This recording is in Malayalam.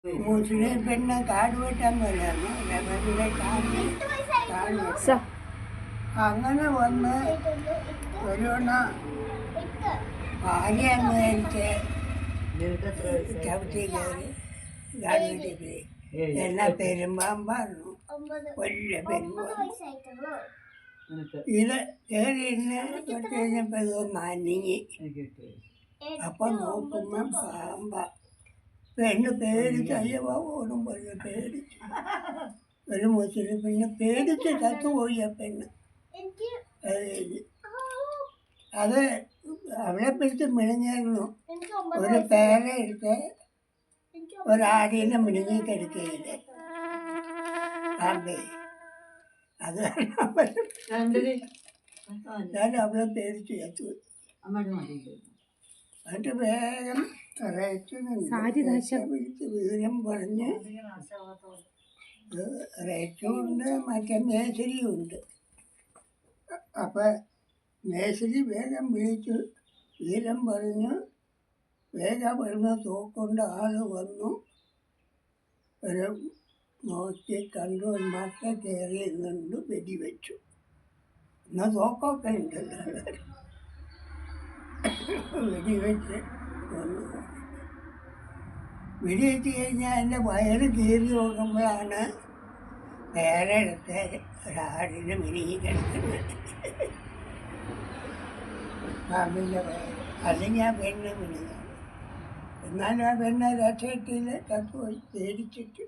മുസ്ലിം പെണ്ണ് കാട് വെട്ടാൻ പോലെയാണ് രമണിയുടെ കാട് വെട്ടാൻ. അങ്ങനെ വന്ന് ഒരുവണ ഭാര്യയെന്ന് ധരിച്ച് ചവിട്ടി കയറി കാട് വെട്ടി പോയി. എന്നാ പെരുമ്പാമ്പായിരുന്നു, വലിയ പെരുമ്പാമ്പ്. ഇത് കയറി ഇരുന്ന് തൊട്ട് കഴിഞ്ഞപ്പോൾ ഇത് നനങ്ങി. അപ്പം നോക്കുമ്പോൾ പാമ്പ. പെണ്ണ് പേടിച്ച് അയ്യവ ഓടുമ്പോൾ പേടിച്ച് ഒരു മുസ്ലിം പിന്നെ പേടിച്ച് ചത്തുപോയി. ആ പെണ്ണ് അത് അവളെ പിടിച്ച് മിഴുങ്ങിയിരുന്നു. ഒരു പേര എടുത്ത് ഒരാടിനെ മിഴുങ്ങി കിടക്കുകയില്ല പാമ്പേ. അത് എന്നാലും അവളെ പേടിച്ച് ചത്തുപോയി. എന്നിട്ട് വേഗം വിളിച്ച് വിവരം പറഞ്ഞ് റേറ്റുമുണ്ട്, മറ്റേ മേശരിയുണ്ട്. അപ്പം മേശരി വേഗം വിളിച്ച് വിവരം പറഞ്ഞ് വേഗം വരുന്ന തോക്കൊണ്ട് ആൾ വന്നു. ഒരു നോക്കി കണ്ടു, മറ്റ കയറി നിന്നുകൊണ്ട് വെടിവെച്ചു. എന്നാൽ തോക്കൊക്കെ ഉണ്ടല്ലോ. വെടിവെച്ച് വെടിവെച്ച് കഴിഞ്ഞാൽ എൻ്റെ വയറ് കീറി നോക്കുമ്പോഴാണ് വേറെ എടുത്ത് ഒരാടിന് മിനിങ്ങി കിടക്കുന്നത്. പാമ്പിൻ്റെ വയറ്. അല്ലെങ്കിൽ ആ പെണ്ണ് മിനിങ്ങും. എന്നാലും ആ പെണ്ണ് രക്ഷയിട്ടില്ല, ചത്തുപോയി പേടിച്ചിട്ട്.